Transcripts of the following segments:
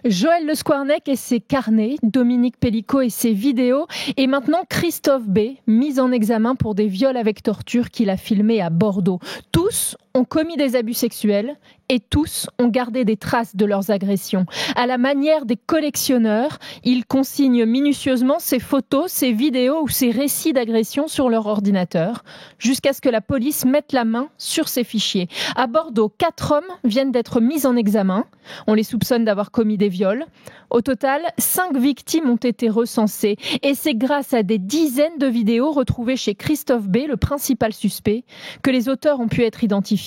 Joël Le Squarnec et ses carnets, Dominique Pellicot et ses vidéos, et maintenant Christophe B, mis en examen pour des viols avec torture qu'il a filmés à Bordeaux. Tous ont commis des abus sexuels et tous ont gardé des traces de leurs agressions. À la manière des collectionneurs, ils consignent minutieusement ces photos, ces vidéos ou ces récits d'agression sur leur ordinateur, jusqu'à ce que la police mette la main sur ces fichiers. À Bordeaux, 4 hommes viennent d'être mis en examen. On les soupçonne d'avoir commis des viols. Au total, 5 victimes ont été recensées. Et c'est grâce à des dizaines de vidéos retrouvées chez Christophe B, le principal suspect, que les auteurs ont pu être identifiés.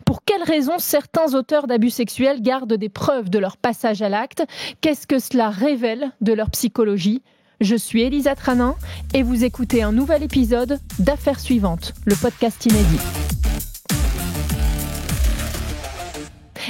Pour quelles raisons certains auteurs d'abus sexuels gardent des preuves de leur passage à l'acte ? Qu'est-ce que cela révèle de leur psychologie ? Je suis Elisa Tranin et vous écoutez un nouvel épisode d'Affaires suivantes, le podcast inédit.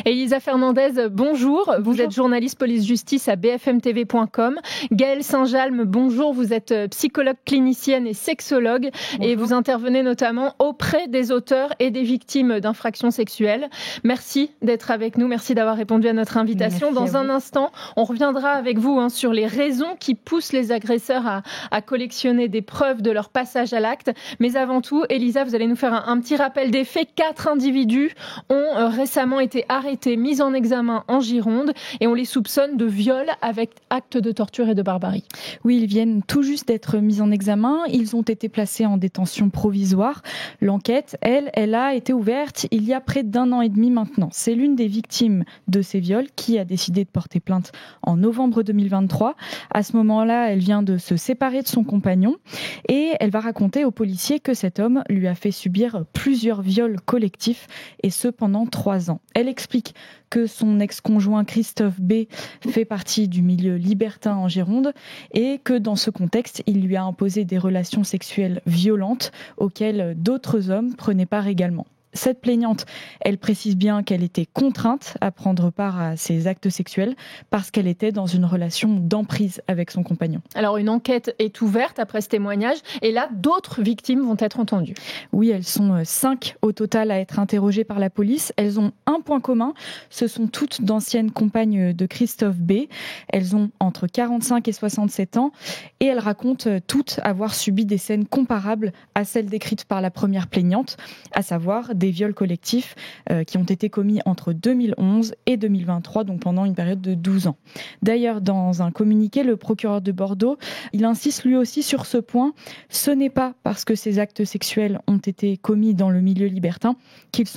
Elisa Fernandez, bonjour. Vous êtes journaliste police-justice à bfmtv.com. Gaëlle Saint-Jalme, bonjour. Vous êtes psychologue clinicienne et sexologue. Bonjour. Et vous intervenez notamment auprès des auteurs et des victimes d'infractions sexuelles. Merci d'être avec nous. Merci d'avoir répondu à notre invitation. Dans un instant, on reviendra avec vous sur les raisons qui poussent les agresseurs à collectionner des preuves de leur passage à l'acte. Mais avant tout, Elisa, vous allez nous faire un petit rappel des faits. 4 individus ont récemment été arrêtés, mis en examen en Gironde, et on les soupçonne de viol avec actes de torture et de barbarie. Oui, ils viennent tout juste d'être mis en examen. Ils ont été placés en détention provisoire. L'enquête, elle a été ouverte il y a près d'1 an et demi maintenant. C'est l'une des victimes de ces viols qui a décidé de porter plainte en novembre 2023. À ce moment-là, elle vient de se séparer de son compagnon et elle va raconter aux policiers que cet homme lui a fait subir plusieurs viols collectifs, et ce pendant 3 ans. Elle explique que son ex-conjoint Christophe B fait partie du milieu libertin en Gironde et que dans ce contexte, il lui a imposé des relations sexuelles violentes auxquelles d'autres hommes prenaient part également. Cette plaignante, elle précise bien qu'elle était contrainte à prendre part à ces actes sexuels parce qu'elle était dans une relation d'emprise avec son compagnon. Alors une enquête est ouverte après ce témoignage et là, d'autres victimes vont être entendues. Oui, elles sont 5 au total à être interrogées par la police. Elles ont un point commun, ce sont toutes d'anciennes compagnes de Christophe B. Elles ont entre 45 et 67 ans et elles racontent toutes avoir subi des scènes comparables à celles décrites par la première plaignante, à savoir des viols collectifs qui ont été commis entre 2011 et 2023, donc pendant une période de 12 ans. D'ailleurs, dans un communiqué, le procureur de Bordeaux, il insiste lui aussi sur ce point. Ce n'est pas parce que ces actes sexuels ont été commis dans le milieu libertin qu'ils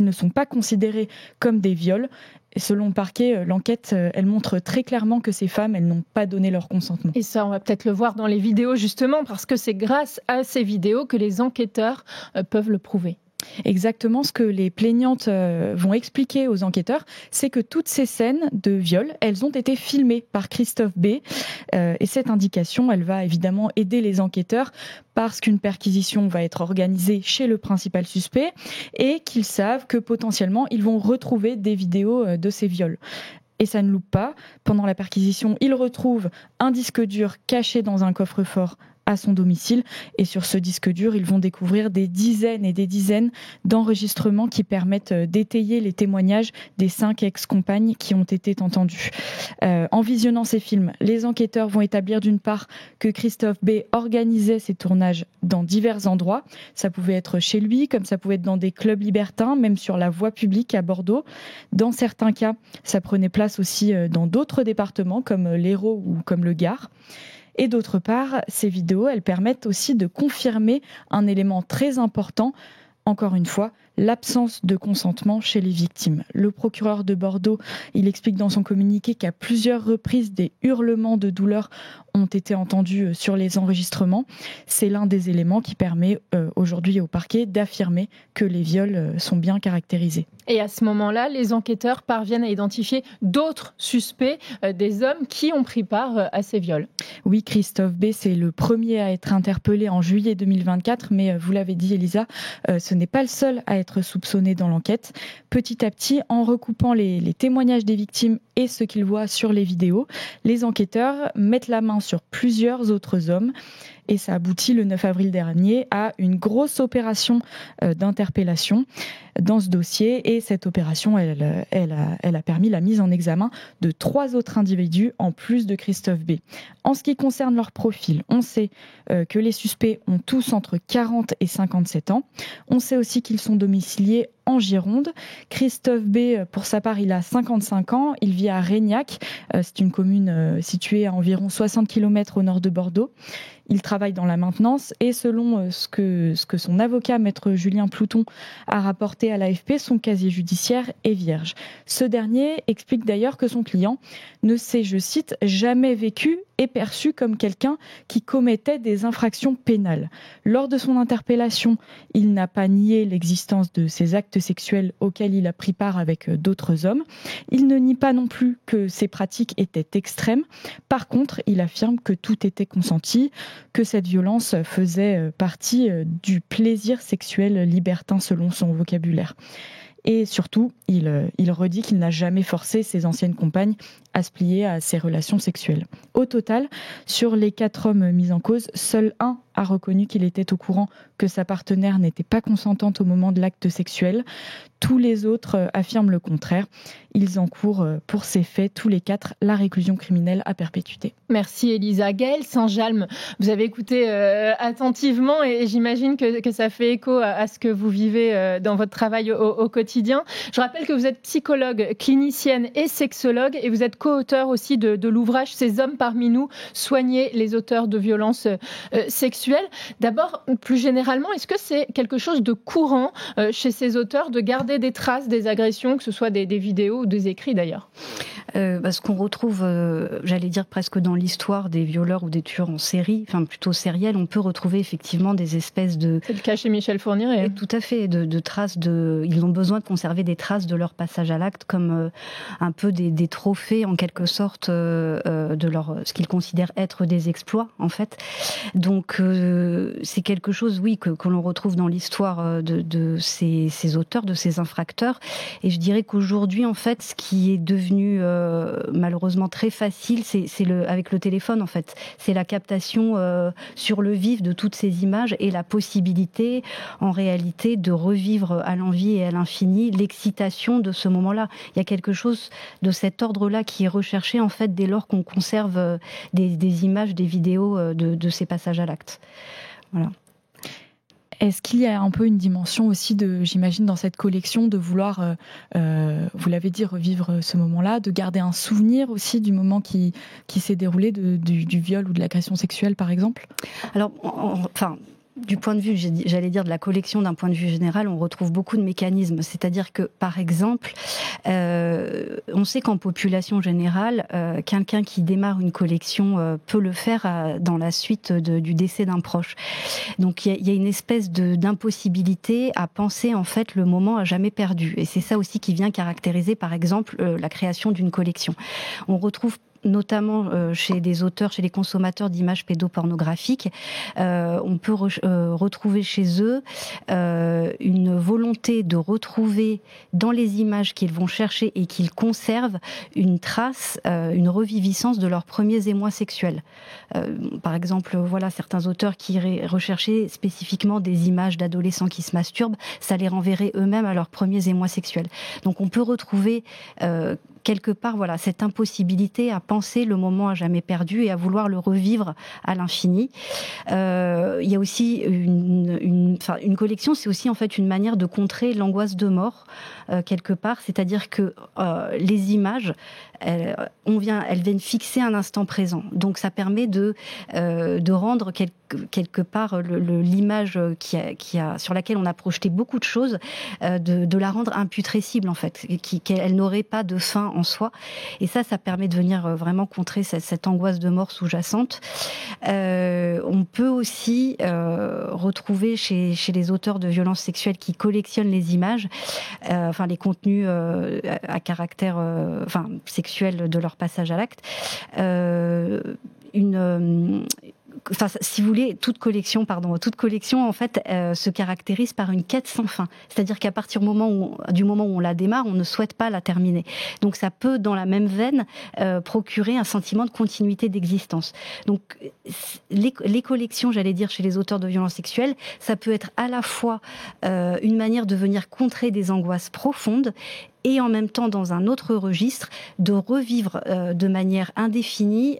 ne sont pas considérés comme des viols. Et selon le parquet, l'enquête, elle montre très clairement que ces femmes, elles n'ont pas donné leur consentement. Et ça, on va peut-être le voir dans les vidéos, justement, parce que c'est grâce à ces vidéos que les enquêteurs peuvent le prouver. Exactement, ce que les plaignantes vont expliquer aux enquêteurs, c'est que toutes ces scènes de viol, elles ont été filmées par Christophe B. Et cette indication, elle va évidemment aider les enquêteurs parce qu'une perquisition va être organisée chez le principal suspect et qu'ils savent que potentiellement, ils vont retrouver des vidéos de ces viols. Et ça ne loupe pas. Pendant la perquisition, ils retrouvent un disque dur caché dans un coffre-fort à son domicile. Et sur ce disque dur, ils vont découvrir des dizaines et des dizaines d'enregistrements qui permettent d'étayer les témoignages des 5 ex-compagnes qui ont été entendues. En visionnant ces films, les enquêteurs vont établir d'une part que Christophe B organisait ses tournages dans divers endroits. Ça pouvait être chez lui, comme ça pouvait être dans des clubs libertins, même sur la voie publique à Bordeaux. Dans certains cas, ça prenait place aussi dans d'autres départements, comme l'Hérault ou comme le Gard. Et d'autre part, ces vidéos, elles permettent aussi de confirmer un élément très important, encore une fois, l'absence de consentement chez les victimes. Le procureur de Bordeaux, il explique dans son communiqué qu'à plusieurs reprises, des hurlements de douleur ont été entendus sur les enregistrements. C'est l'un des éléments qui permet aujourd'hui au parquet d'affirmer que les viols sont bien caractérisés. Et à ce moment-là, les enquêteurs parviennent à identifier d'autres suspects, des hommes qui ont pris part à ces viols. Oui, Christophe B, c'est le premier à être interpellé en juillet 2024, mais vous l'avez dit Elisa, ce n'est pas le seul à être soupçonné dans l'enquête. Petit à petit, en recoupant les témoignages des victimes et ce qu'ils voient sur les vidéos, les enquêteurs mettent la main sur plusieurs autres hommes. et ça aboutit le 9 avril dernier à une grosse opération d'interpellation dans ce dossier, et cette opération, elle a permis la mise en examen de 3 autres individus en plus de Christophe B. En ce qui concerne leur profil, on sait que les suspects ont tous entre 40 et 57 ans. On sait aussi qu'ils sont domiciliés en Gironde. Christophe B, pour sa part, il a 55 ans. Il vit à Reignac. C'est une commune située à environ 60 km au nord de Bordeaux. Il travaille dans la maintenance et selon ce que son avocat, maître Julien Plouton, a rapporté à l'AFP, son casier judiciaire est vierge. Ce dernier explique d'ailleurs que son client ne s'est, je cite, jamais vécu et perçu comme quelqu'un qui commettait des infractions pénales. Lors de son interpellation, il n'a pas nié l'existence de ces actes sexuels auxquels il a pris part avec d'autres hommes. Il ne nie pas non plus que ces pratiques étaient extrêmes. Par contre, il affirme que tout était consenti, que cette violence faisait partie du plaisir sexuel libertin selon son vocabulaire. Et surtout, il redit qu'il n'a jamais forcé ses anciennes compagnes à se plier à ses relations sexuelles. Au total, sur les 4 hommes mis en cause, seul un a reconnu qu'il était au courant que sa partenaire n'était pas consentante au moment de l'acte sexuel. Tous les autres affirment le contraire. Ils encourent pour ces faits, tous les 4, la réclusion criminelle à perpétuité. Merci Elisa. Gaëlle Saint-Jalme, vous avez écouté attentivement et j'imagine que ça fait écho à ce que vous vivez dans votre travail au quotidien. Je rappelle que vous êtes psychologue, clinicienne et sexologue et vous êtes co-auteur aussi de l'ouvrage « Ces hommes parmi nous, soigner les auteurs de violences sexuelles ». D'abord, plus généralement, est-ce que c'est quelque chose de courant chez ces auteurs de garder des traces des agressions, que ce soit des vidéos ou des écrits d'ailleurs ? Ce qu'on retrouve, j'allais dire presque dans l'histoire des violeurs ou des tueurs en série, enfin plutôt sériels, on peut retrouver effectivement des espèces de... C'est le cas chez Michel Fourniret. Tout à fait, de traces de... Ils ont besoin de conserver des traces de leur passage à l'acte comme un peu des trophées en quelque sorte de ce qu'ils considèrent être des exploits en fait. Donc c'est quelque chose, oui, que l'on retrouve dans l'histoire de ces auteurs, de ces infracteurs. Et je dirais qu'aujourd'hui, en fait, ce qui est devenu malheureusement très facile, c'est avec le téléphone en fait, c'est la captation sur le vif de toutes ces images et la possibilité en réalité de revivre à l'envi et à l'infini l'excitation de ce moment-là. Il y a quelque chose de cet ordre-là qui est recherché en fait dès lors qu'on conserve des images, des vidéos de ces passages à l'acte. Voilà. Est-ce qu'il y a un peu une dimension aussi j'imagine, dans cette collection, de vouloir, vous l'avez dit, revivre ce moment-là, de garder un souvenir aussi du moment qui s'est déroulé, du viol ou de l'agression sexuelle, par exemple ? Alors, du point de vue, j'allais dire de la collection d'un point de vue général, on retrouve beaucoup de mécanismes. C'est-à-dire que, par exemple, on sait qu'en population générale, quelqu'un qui démarre une collection peut le faire dans la suite du décès d'un proche. Donc il y a une espèce d'impossibilité à penser en fait le moment à jamais perdu. Et c'est ça aussi qui vient caractériser, par exemple, la création d'une collection. On retrouve notamment chez des auteurs, chez les consommateurs d'images pédopornographiques, on peut retrouver chez eux une volonté de retrouver dans les images qu'ils vont chercher et qu'ils conservent une trace, une reviviscence de leurs premiers émois sexuels. Par exemple, voilà, certains auteurs qui recherchaient spécifiquement des images d'adolescents qui se masturbent, ça les renverrait eux-mêmes à leurs premiers émois sexuels. Donc on peut retrouver quelque part, voilà, cette impossibilité à penser le moment à jamais perdu et à vouloir le revivre à l'infini. Il y a aussi une collection, c'est aussi en fait une manière de contrer l'angoisse de mort quelque part, c'est-à-dire que les images, elles viennent fixer un instant présent. Donc ça permet de rendre quelque part l'image sur laquelle on a projeté beaucoup de choses, de la rendre imputrescible en fait, qu'elle n'aurait pas de fin en soi. Et ça permet de venir vraiment contrer cette angoisse de mort sous-jacente. On peut aussi retrouver chez les auteurs de violences sexuelles qui collectionnent les images, les contenus à caractère sexuel de leur passage à l'acte, si vous voulez, toute collection en fait se caractérise par une quête sans fin. C'est-à-dire qu'à partir du moment où on la démarre, on ne souhaite pas la terminer. Donc ça peut, dans la même veine, procurer un sentiment de continuité d'existence. Donc les collections, j'allais dire, chez les auteurs de violences sexuelles, ça peut être à la fois une manière de venir contrer des angoisses profondes et en même temps, dans un autre registre, de revivre de manière indéfinie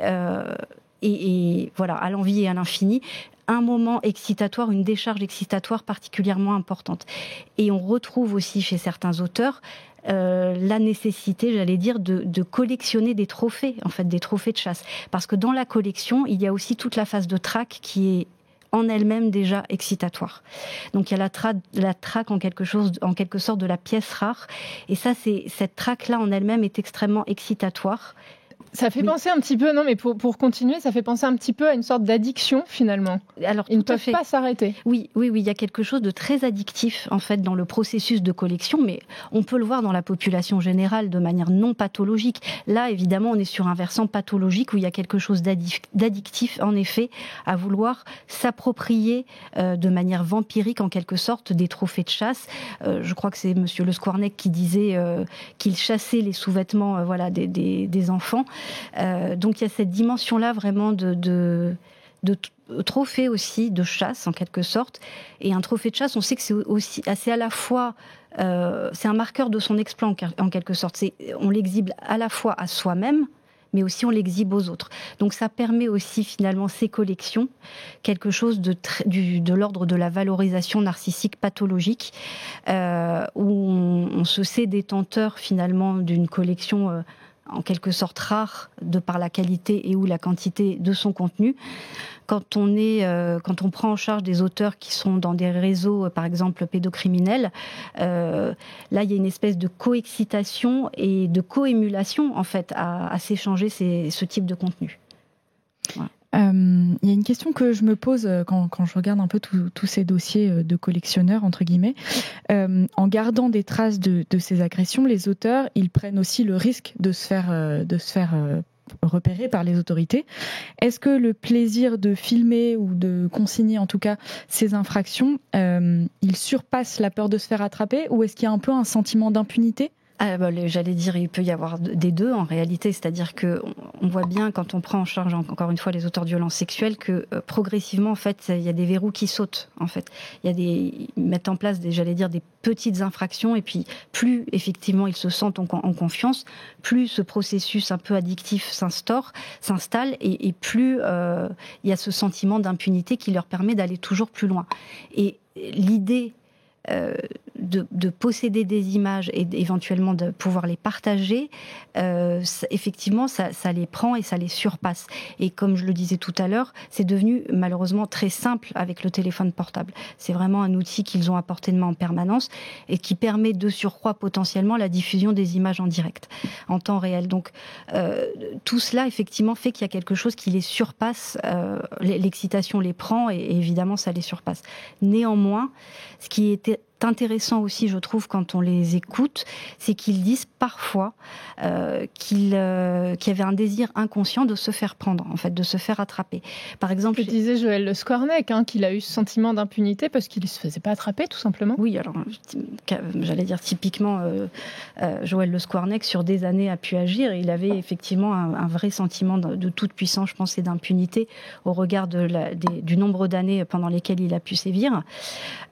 et voilà, à l'envi et à l'infini, un moment excitatoire, une décharge excitatoire particulièrement importante. Et on retrouve aussi chez certains auteurs la nécessité, j'allais dire, de collectionner des trophées, en fait, des trophées de chasse. Parce que dans la collection, il y a aussi toute la phase de traque qui est en elle-même déjà excitatoire. Donc il y a la traque en quelque sorte de la pièce rare. Et ça, cette traque-là en elle-même est extrêmement excitatoire. Ça fait penser un petit peu, non mais pour continuer, ça fait penser un petit peu à une sorte d'addiction finalement. Alors, ils ne peuvent pas s'arrêter. Oui, il y a quelque chose de très addictif en fait dans le processus de collection, mais on peut le voir dans la population générale de manière non pathologique. Là, évidemment, on est sur un versant pathologique où il y a quelque chose d'addictif en effet à vouloir s'approprier de manière vampirique en quelque sorte des trophées de chasse. Je crois que c'est Monsieur Le Squarnec qui disait qu'il chassait les sous-vêtements des enfants. Donc il y a cette dimension-là vraiment de trophée aussi, de chasse en quelque sorte. Et un trophée de chasse, on sait que c'est à la fois, c'est un marqueur de son exploit en quelque sorte. On l'exhibe à la fois à soi-même, mais aussi on l'exhibe aux autres. Donc ça permet aussi finalement ces collections, quelque chose de l'ordre de la valorisation narcissique pathologique, où on se sait détenteur finalement d'une collection en quelque sorte rare de par la qualité et ou la quantité de son contenu. Quand on prend en charge des auteurs qui sont dans des réseaux, par exemple pédocriminels, là il y a une espèce de coexcitation et de coémulation en fait à s'échanger ce type de contenu. Voilà. Il y a une question que je me pose quand je regarde un peu tous ces dossiers de collectionneurs, entre guillemets. En gardant des traces de ces agressions, les auteurs, ils prennent aussi le risque de se faire repérer par les autorités. Est-ce que le plaisir de filmer ou de consigner en tout cas ces infractions, il surpasse la peur de se faire attraper, ou est-ce qu'il y a un peu un sentiment d'impunité ? J'allais dire, il peut y avoir des deux en réalité, c'est-à-dire que on voit bien quand on prend en charge encore une fois les auteurs de violences sexuelles que progressivement en fait il y a des verrous qui sautent en fait. Ils mettent en place des petites infractions et puis plus effectivement ils se sentent en confiance, plus ce processus un peu addictif s'installe et plus il y a ce sentiment d'impunité qui leur permet d'aller toujours plus loin. Et l'idée de posséder des images et éventuellement de pouvoir les partager, effectivement, ça les prend et ça les surpasse. Et comme je le disais tout à l'heure, c'est devenu malheureusement très simple avec le téléphone portable. C'est vraiment un outil qu'ils ont à portée de main en permanence et qui permet de surcroît potentiellement la diffusion des images en direct, en temps réel. Donc tout cela, effectivement, fait qu'il y a quelque chose qui les surpasse. L'excitation les prend et évidemment, ça les surpasse. Néanmoins, ce qui était intéressant aussi, je trouve, quand on les écoute, c'est qu'ils disent parfois qu'il y avait un désir inconscient de se faire prendre, en fait, de se faire attraper. Par exemple, disait Joël Le Squarnec qu'il a eu ce sentiment d'impunité parce qu'il ne se faisait pas attraper, tout simplement. Oui, alors j'allais dire typiquement Joël Le Squarnec sur des années a pu agir. Il avait effectivement un vrai sentiment de toute puissance, je pense, et d'impunité au regard du nombre d'années pendant lesquelles il a pu sévir.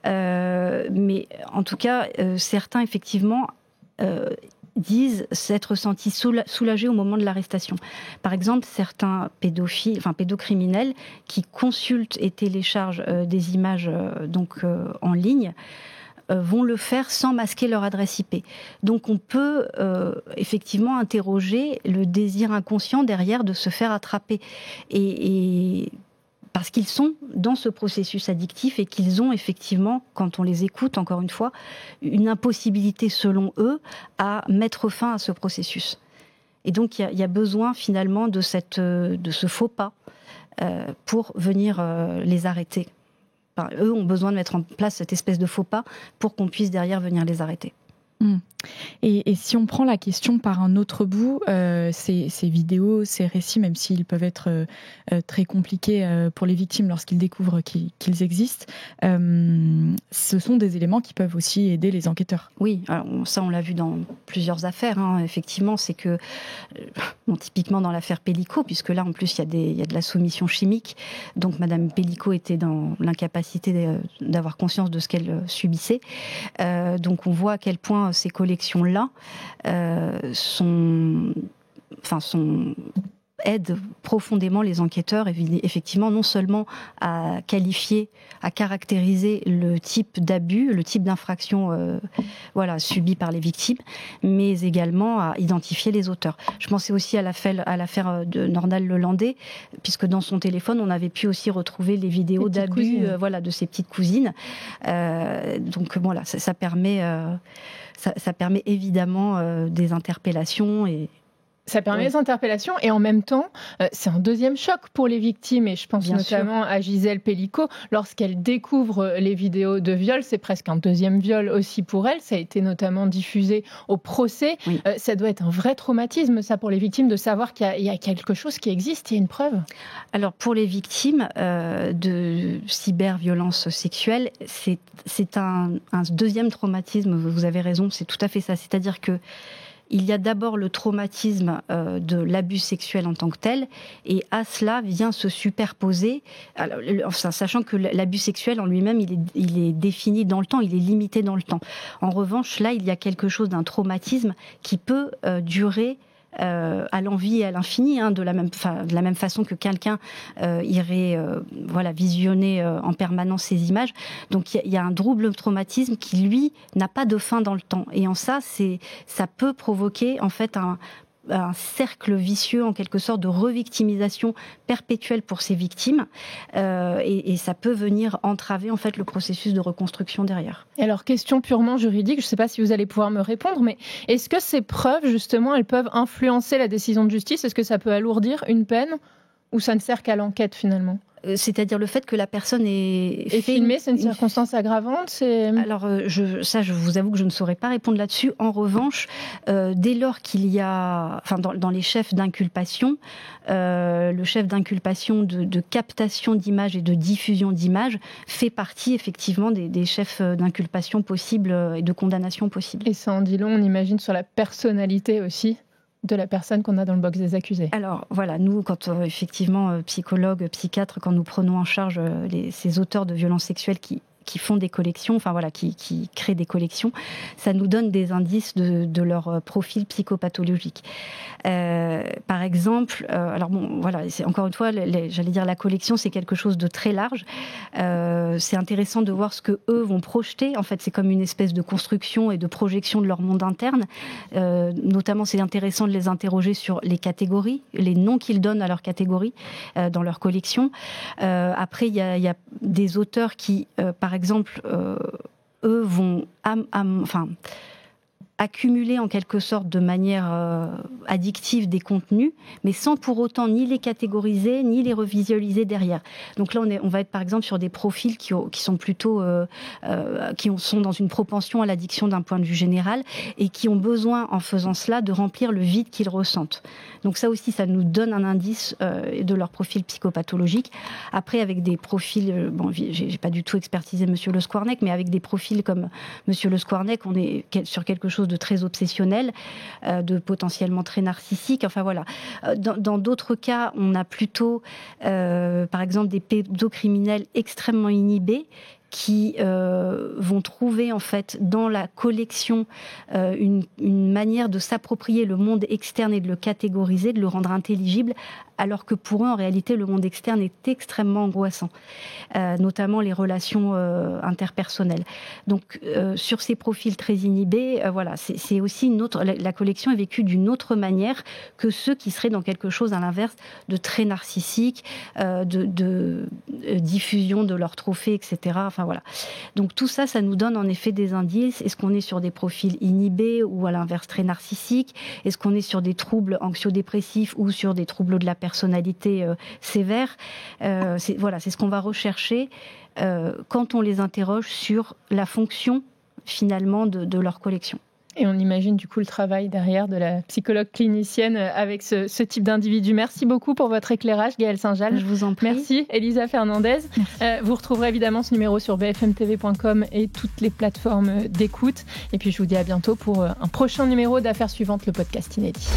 Mais en tout cas, certains, effectivement, disent s'être sentis soulagés au moment de l'arrestation. Par exemple, certains pédocriminels qui consultent et téléchargent des images en ligne, vont le faire sans masquer leur adresse IP. Donc on peut effectivement interroger le désir inconscient derrière de se faire attraper. Et parce qu'ils sont dans ce processus addictif et qu'ils ont effectivement, quand on les écoute, encore une fois, une impossibilité, selon eux, à mettre fin à ce processus. Et donc, il y a besoin, finalement, de ce faux pas pour venir les arrêter. Eux ont besoin de mettre en place cette espèce de faux pas pour qu'on puisse derrière venir les arrêter. Et si on prend la question par un autre bout, ces vidéos, ces récits, même s'ils peuvent être très compliqués pour les victimes lorsqu'ils découvrent qu'ils existent, ce sont des éléments qui peuvent aussi aider les enquêteurs. Oui, alors ça on l'a vu dans plusieurs affaires, effectivement, c'est que, typiquement dans l'affaire Pellico, puisque là en plus il y a de la soumission chimique, donc Madame Pellico était dans l'incapacité d'avoir conscience de ce qu'elle subissait, donc on voit à quel point ces collections-là aident profondément les enquêteurs, effectivement, non seulement à qualifier, à caractériser le type d'abus, le type d'infraction subi par les victimes, mais également à identifier les auteurs. Je pensais aussi à l'affaire de Nordal-Lelandais, puisque dans son téléphone, on avait pu aussi retrouver les vidéos d'abus de ses petites cousines. Donc voilà, ça permet évidemment des interpellations et ça permet des interpellations et en même temps, c'est un deuxième choc pour les victimes. Et je pense notamment à Gisèle Pellico. Lorsqu'elle découvre les vidéos de viol, c'est presque un deuxième viol aussi pour elle. Ça a été notamment diffusé au procès. Oui. Ça doit être un vrai traumatisme, ça, pour les victimes, de savoir qu'il y a quelque chose qui existe, il y a une preuve. Alors, pour les victimes de cyberviolence sexuelle, c'est un deuxième traumatisme. Vous avez raison, c'est tout à fait ça. C'est-à-dire que il y a d'abord le traumatisme de l'abus sexuel en tant que tel, et à cela vient se superposer, sachant que l'abus sexuel en lui-même, il est défini dans le temps, il est limité dans le temps. En revanche, là, il y a quelque chose d'un traumatisme qui peut durer à l'envie et à l'infini, de la même façon que quelqu'un irait visionner en permanence ces images. Donc il y a un double traumatisme qui, lui, n'a pas de fin dans le temps. Et en ça peut provoquer en fait un cercle vicieux, en quelque sorte, de revictimisation perpétuelle pour ces victimes, et ça peut venir entraver en fait le processus de reconstruction derrière. Et alors, question purement juridique, je ne sais pas si vous allez pouvoir me répondre, mais est-ce que ces preuves, justement, elles peuvent influencer la décision de justice ? Est-ce que ça peut alourdir une peine ou ça ne sert qu'à l'enquête finalement ? C'est-à-dire le fait que la personne est filmée, c'est une circonstance aggravante. Alors, je vous avoue que je ne saurais pas répondre là-dessus. En revanche, dès lors qu'il y a, dans les chefs d'inculpation, le chef d'inculpation de captation d'images et de diffusion d'images fait partie effectivement des chefs d'inculpation possibles et de condamnation possibles. Et ça en dit long, on imagine, sur la personnalité aussi de la personne qu'on a dans le box des accusés. Alors voilà, nous, quand effectivement, psychologues, psychiatres, quand nous prenons en charge ces auteurs de violences sexuelles qui font des collections, qui créent des collections, ça nous donne des indices de leur profil psychopathologique. Par exemple, c'est encore une fois, j'allais dire la collection, c'est quelque chose de très large. C'est intéressant de voir ce que eux vont projeter. En fait, c'est comme une espèce de construction et de projection de leur monde interne. Notamment, c'est intéressant de les interroger sur les catégories, les noms qu'ils donnent à leurs catégories dans leur collection. Après, il y a des auteurs qui, par exemple, eux vont accumuler en quelque sorte de manière addictive des contenus, mais sans pour autant ni les catégoriser, ni les revisualiser derrière. Donc là, on va être par exemple sur des profils qui sont plutôt, sont dans une propension à l'addiction d'un point de vue général, et qui ont besoin, en faisant cela, de remplir le vide qu'ils ressentent. Donc ça aussi, ça nous donne un indice de leur profil psychopathologique. Après, avec des profils, j'ai pas du tout expertisé Monsieur Le Squarnec, mais avec des profils comme Monsieur Le Squarnec, on est sur quelque chose de très obsessionnel, de potentiellement très narcissique. Enfin voilà. Dans d'autres cas, on a plutôt, par exemple, des pédocriminels extrêmement inhibés qui vont trouver en fait dans la collection une manière de s'approprier le monde externe et de le catégoriser, de le rendre intelligible, alors que pour eux, en réalité, le monde externe est extrêmement angoissant, notamment les relations interpersonnelles. Donc, sur ces profils très inhibés, c'est aussi la collection est vécue d'une autre manière que ceux qui seraient dans quelque chose, à l'inverse, de très narcissique, de diffusion de leurs trophées, etc. Enfin, voilà. Donc, tout ça, ça nous donne en effet des indices. Est-ce qu'on est sur des profils inhibés ou à l'inverse très narcissiques ? Est-ce qu'on est sur des troubles anxio-dépressifs ou sur des troubles de la personnalité sévère? C'est ce qu'on va rechercher quand on les interroge sur la fonction finalement de leur collection. Et on imagine du coup le travail derrière de la psychologue clinicienne avec ce type d'individu. Merci beaucoup pour votre éclairage, Gaëlle Saint-Jalles. Je vous en prie. Merci, Elisa Fernandez. Vous retrouverez évidemment ce numéro sur bfmtv.com et toutes les plateformes d'écoute. Et puis je vous dis à bientôt pour un prochain numéro d'Affaires suivantes, le podcast inédit.